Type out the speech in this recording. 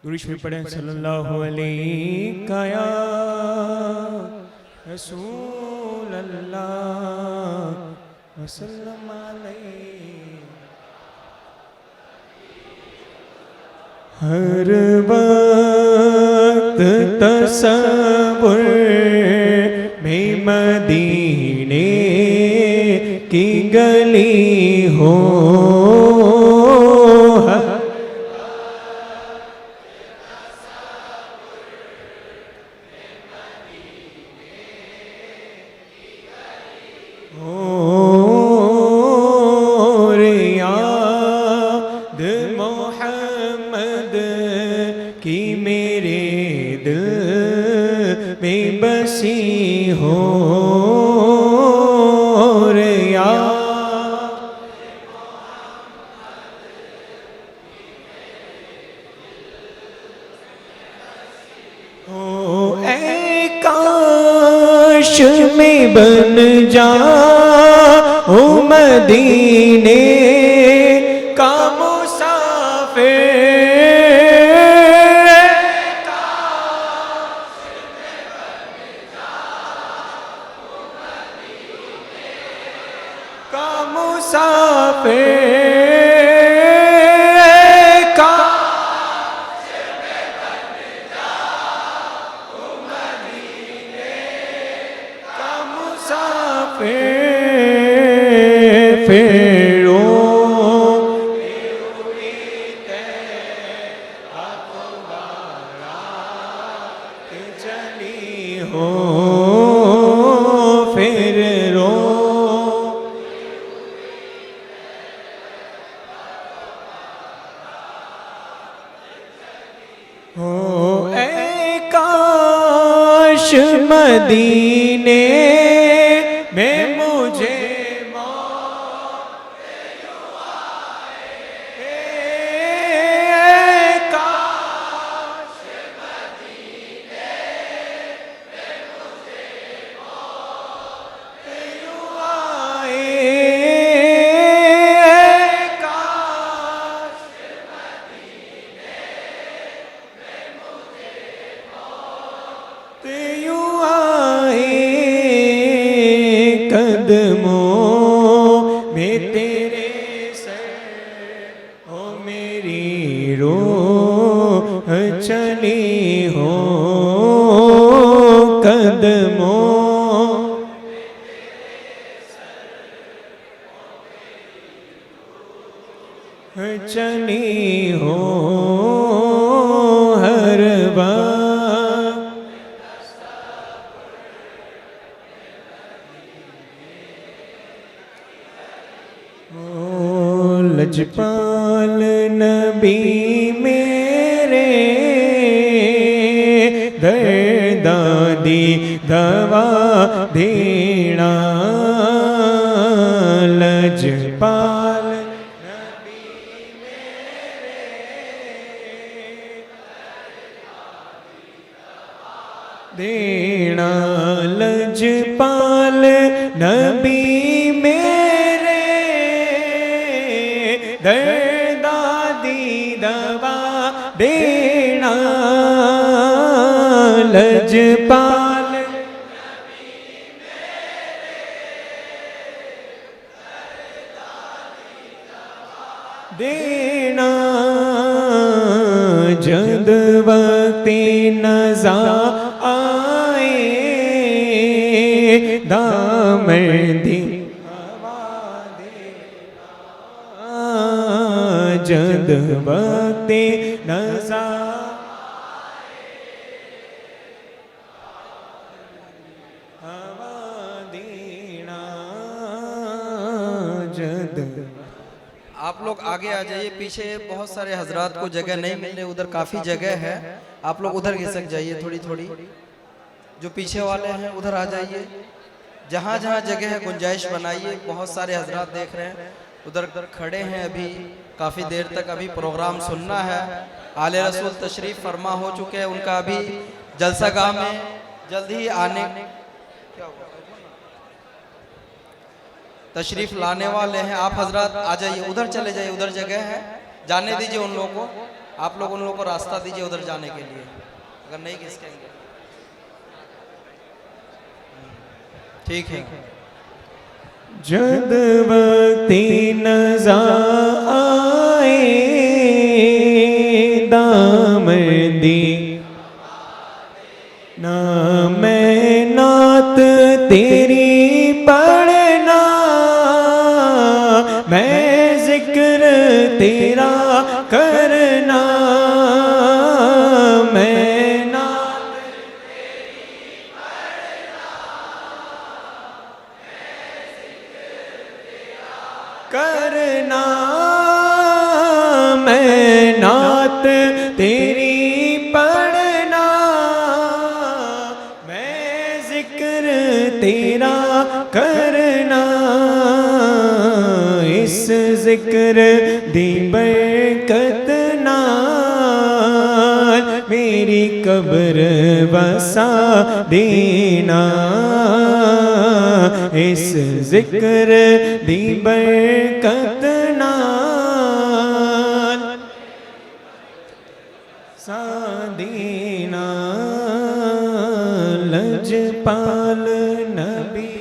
दुरूद में पढ़ें सल्लल्लाहु अलैहि या रसूल अल्लाह वसल्लम अलैहि। हर वक्त तसव्वुर में मदीने की गली हो, मोहम्मद की मेरे दिल में बसी हो रे ओ ए काश में बन जा ओ मदीने का मदीने में मुझे कदमों में तेरे सर हो मेरी रूह चली हो, कदमों में तेरे सर हो मेरी रूह चली हो हर बार। लजपाल नबी मेरे दर्दादी दवा देना, लजपाल नबी मेरे देना, लजपाल नबी दर्दादी दवा देना, लजपाल देना, जद वक्ते नज़ा आए दामदी जद वक्ते नज़ा हवा देना जद। आप लोग आगे आ जाइए, पीछे बहुत सारे हजरात को जगह नहीं मिल रही, उधर काफी जगह है, आप लोग उधर घिसक जाइए थोड़ी थोड़ी, जो पीछे वाले हैं उधर आ जाइए, जहाँ जहाँ जगह है गुंजाइश बनाइए। बहुत सारे हजरात देख रहे हैं उधर खड़े हैं, अभी काफ़ी देर तक अभी प्रोग्राम सुनना है। आले रसूल तशरीफ फरमा हो चुके हैं, उनका अभी जलसागाह में जल्दी ही आने तशरीफ लाने वाले हैं। आप हजरात आ जाइए, उधर चले जाइए, उधर जगह है, जाने दीजिए उन लोगों को। आप लोग उन लोगों को रास्ता दीजिए उधर जाने के लिए, अगर नहीं खिसकेंगे। ठीक है। जद वक्ती नज़ा आए दामदी ना मैं नात तेरी पढ़ना, मैं जिक्र तेरा करना, मैं नात करना, मैं नात तेरी पढ़ना, मैं जिक्र तेरा करना, इस जिक्र दी बरकत नाल मेरी कब्र बसा देना, इस जिक्र दी बरकत नाल सादीना लजपाल नबी